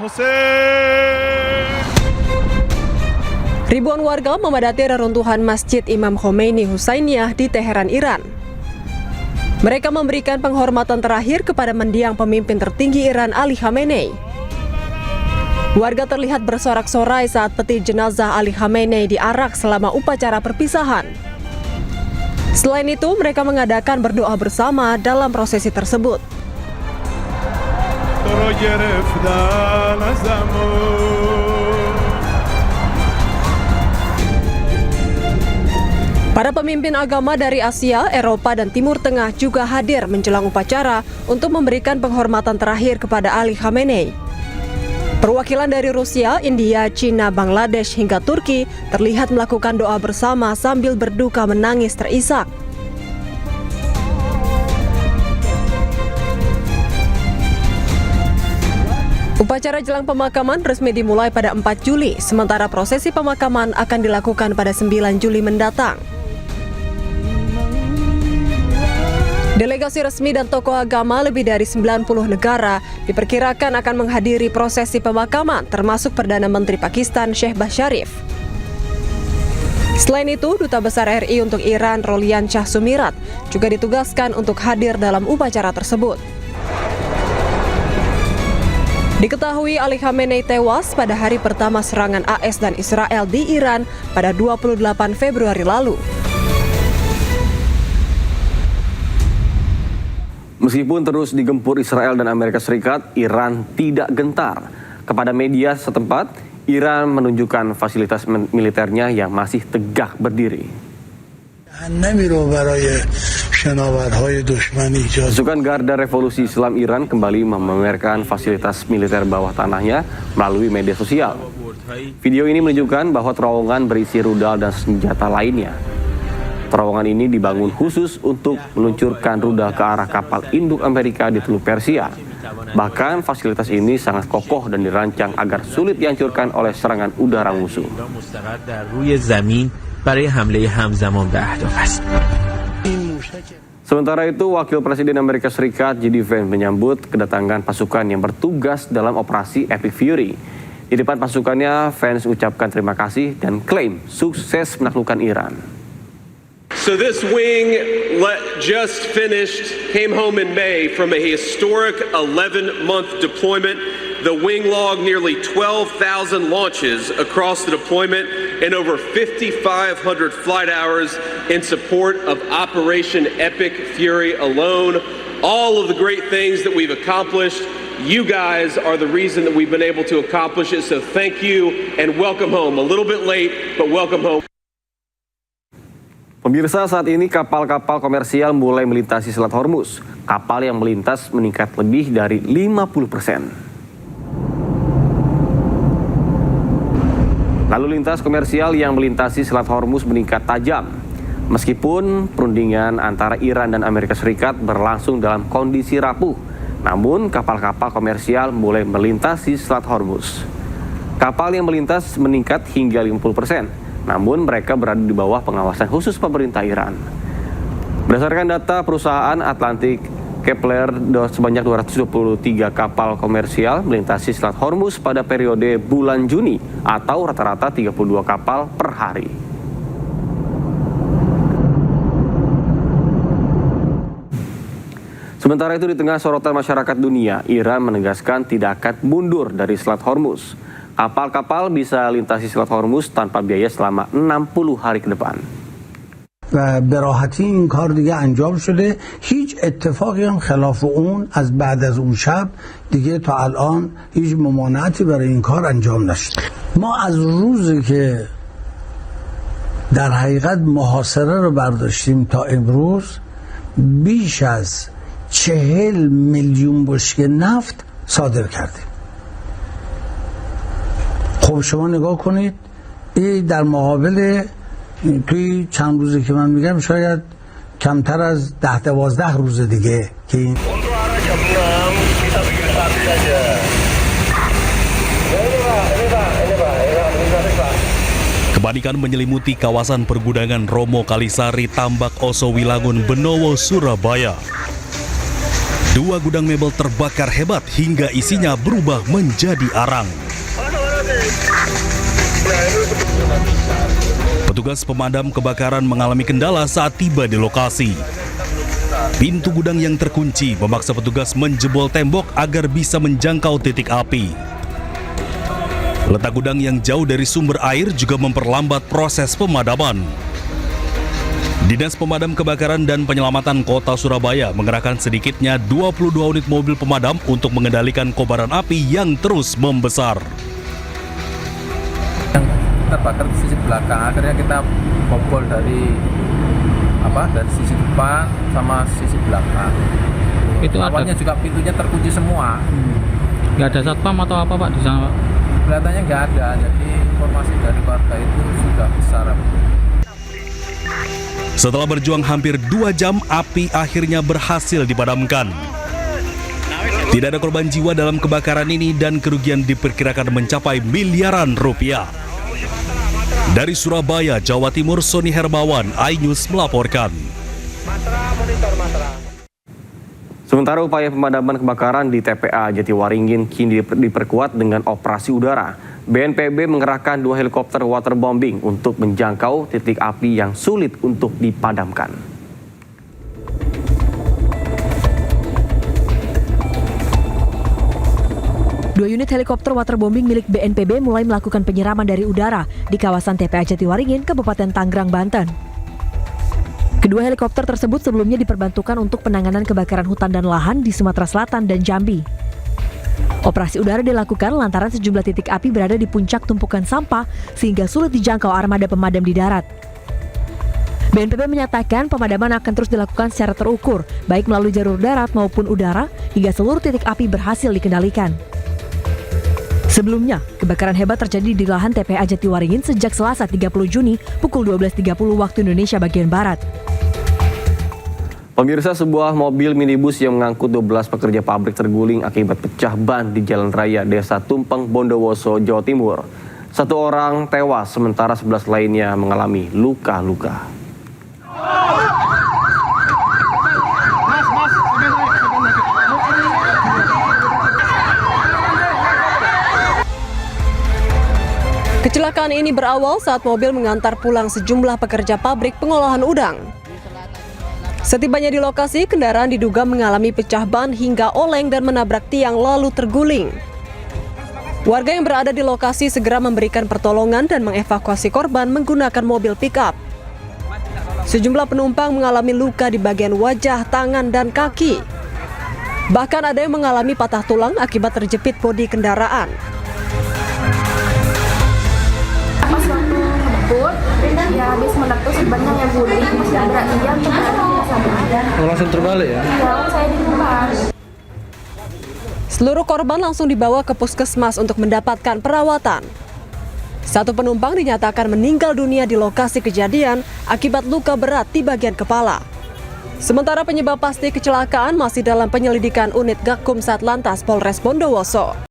Hussein. Ribuan warga memadati reruntuhan Masjid Imam Khomeini Husainiyah di Teheran, Iran. Mereka memberikan penghormatan terakhir kepada mendiang pemimpin tertinggi Iran Ali Khamenei. Warga terlihat bersorak-sorai saat peti jenazah Ali Khamenei diarak selama upacara perpisahan. Selain itu, mereka mengadakan berdoa bersama dalam prosesi tersebut. Para pemimpin agama dari Asia, Eropa, dan Timur Tengah juga hadir menjelang upacara untuk memberikan penghormatan terakhir kepada Ali Khamenei. Perwakilan dari Rusia, India, Cina, Bangladesh, hingga Turki terlihat melakukan doa bersama sambil berduka menangis terisak. Upacara jelang pemakaman resmi dimulai pada 4 Juli, sementara prosesi pemakaman akan dilakukan pada 9 Juli mendatang. Delegasi resmi dan tokoh agama lebih dari 90 negara diperkirakan akan menghadiri prosesi pemakaman, termasuk Perdana Menteri Pakistan Shehbaz Sharif. Selain itu, Duta Besar RI untuk Iran Rolian Shah Sumirat juga ditugaskan untuk hadir dalam upacara tersebut. Diketahui Ali Khamenei tewas pada hari pertama serangan AS dan Israel di Iran pada 28 Februari lalu. Meskipun terus digempur Israel dan Amerika Serikat, Iran tidak gentar. Kepada media setempat, Iran menunjukkan fasilitas militernya yang masih tegak berdiri. Pasukan Garda Revolusi Islam Iran kembali memamerkan fasilitas militer bawah tanahnya melalui media sosial. Video ini menunjukkan bahwa terowongan berisi rudal dan senjata lainnya. Terowongan ini dibangun khusus untuk meluncurkan rudal ke arah kapal induk Amerika di Teluk Persia. Bahkan fasilitas ini sangat kokoh dan dirancang agar sulit dihancurkan oleh serangan udara musuh. Sementara itu, Wakil Presiden Amerika Serikat J.D. Vance menyambut kedatangan pasukan yang bertugas dalam operasi Epic Fury. Di depan pasukannya, Vance ucapkan terima kasih dan klaim sukses menaklukkan Iran. So this wing just finished, came home in May from a historic 11-month deployment. The wing logged nearly 12,000 launches across the deployment and over 5,500 flight hours in support of Operation Epic Fury alone. All of the great things that we've accomplished, you guys are the reason that we've been able to accomplish it. So thank you and welcome home. A little bit late, but welcome home. Pemirsa, saat ini kapal-kapal komersial mulai melintasi Selat Hormuz. Kapal yang melintas meningkat lebih dari 50%. Lalu lintas komersial yang melintasi Selat Hormuz meningkat tajam. Meskipun perundingan antara Iran dan Amerika Serikat berlangsung dalam kondisi rapuh, namun kapal-kapal komersial mulai melintasi Selat Hormuz. Kapal yang melintas meningkat hingga 50%. Namun mereka berada di bawah pengawasan khusus pemerintah Iran. Berdasarkan data perusahaan Atlantic Kepler, sebanyak 223 kapal komersial melintasi Selat Hormuz pada periode bulan Juni atau rata-rata 32 kapal per hari. Sementara itu, di tengah sorotan masyarakat dunia, Iran menegaskan tidak akan mundur dari Selat Hormuz. Kapal-kapal bisa lintasi Selat Hormuz tanpa biaya selama 60 hari ke depan. و به راحتی این کار دیگه انجام شده. هیچ اتفاقی هم خلاف اون از بعد از اون شب دیگه تا الان هیچ ممانعتی برای این کار انجام نشده. ما از روزی که در حقیقت محاصره رو برداشتیم تا امروز بیش از 40 میلیون بشکه نفت صادر کردیم. خب شما نگاه کنید، این در مقابل توی چند روزی که من میگم شاید کمتر از 10-12 روز دیگه که این Kepanikan menyelimuti kawasan pergudangan Romo Kalisari, Tambak Oso Wilangun, Benowo, Surabaya. Dua gudang mebel terbakar hebat hingga isinya berubah menjadi arang. Petugas pemadam kebakaran mengalami kendala saat tiba di lokasi. Pintu gudang yang terkunci memaksa petugas menjebol tembok agar bisa menjangkau titik api. Letak gudang yang jauh dari sumber air juga memperlambat proses pemadaman. Dinas Pemadam Kebakaran dan Penyelamatan Kota Surabaya mengerahkan sedikitnya 22 unit mobil pemadam untuk mengendalikan kobaran api yang terus membesar. Terbakar di sisi belakang, akhirnya kita bobol dari sisi depan sama sisi belakang. Itu awalnya juga pintunya terkunci semua. Nggak ada satpam atau apa Pak di sana Pak? Kelihatannya nggak ada, jadi informasi dari warga itu sudah besar. Setelah berjuang hampir 2 jam, api akhirnya berhasil dipadamkan. Tidak ada korban jiwa dalam kebakaran ini dan kerugian diperkirakan mencapai miliaran rupiah. Dari Surabaya, Jawa Timur, Sony Hermawan, iNews melaporkan. Sementara upaya pemadaman kebakaran di TPA Jatiwaringin kini diperkuat dengan operasi udara. BNPB mengerahkan 2 helikopter waterbombing untuk menjangkau titik api yang sulit untuk dipadamkan. Dua unit helikopter waterbombing milik BNPB mulai melakukan penyiraman dari udara di kawasan TPA Jatiwaringin, Kabupaten Tangerang, Banten. Kedua helikopter tersebut sebelumnya diperbantukan untuk penanganan kebakaran hutan dan lahan di Sumatera Selatan dan Jambi. Operasi udara dilakukan lantaran sejumlah titik api berada di puncak tumpukan sampah sehingga sulit dijangkau armada pemadam di darat. BNPB menyatakan pemadaman akan terus dilakukan secara terukur, baik melalui jalur darat maupun udara, hingga seluruh titik api berhasil dikendalikan. Sebelumnya, kebakaran hebat terjadi di lahan TPA Jatiwaringin sejak Selasa 30 Juni pukul 12.30 waktu Indonesia bagian Barat. Pemirsa, sebuah mobil minibus yang mengangkut 12 pekerja pabrik terguling akibat pecah ban di Jalan Raya Desa Tumpeng, Bondowoso, Jawa Timur. 1 orang tewas, sementara 11 lainnya mengalami luka-luka. Kecelakaan ini berawal saat mobil mengantar pulang sejumlah pekerja pabrik pengolahan udang. Setibanya di lokasi, kendaraan diduga mengalami pecah ban hingga oleng dan menabrak tiang lalu terguling. Warga yang berada di lokasi segera memberikan pertolongan dan mengevakuasi korban menggunakan mobil pick-up. Sejumlah penumpang mengalami luka di bagian wajah, tangan, dan kaki. Bahkan ada yang mengalami patah tulang akibat terjepit bodi kendaraan. Pas waktu ngebut, ya habis meletus bannya yang guling, yang berat dia Langsung terbalik ya? Iya, saya di depan. Seluruh korban langsung dibawa ke puskesmas untuk mendapatkan perawatan. 1 penumpang dinyatakan meninggal dunia di lokasi kejadian akibat luka berat di bagian kepala. Sementara penyebab pasti kecelakaan masih dalam penyelidikan unit Gakum Satlantas Polres Bondowoso.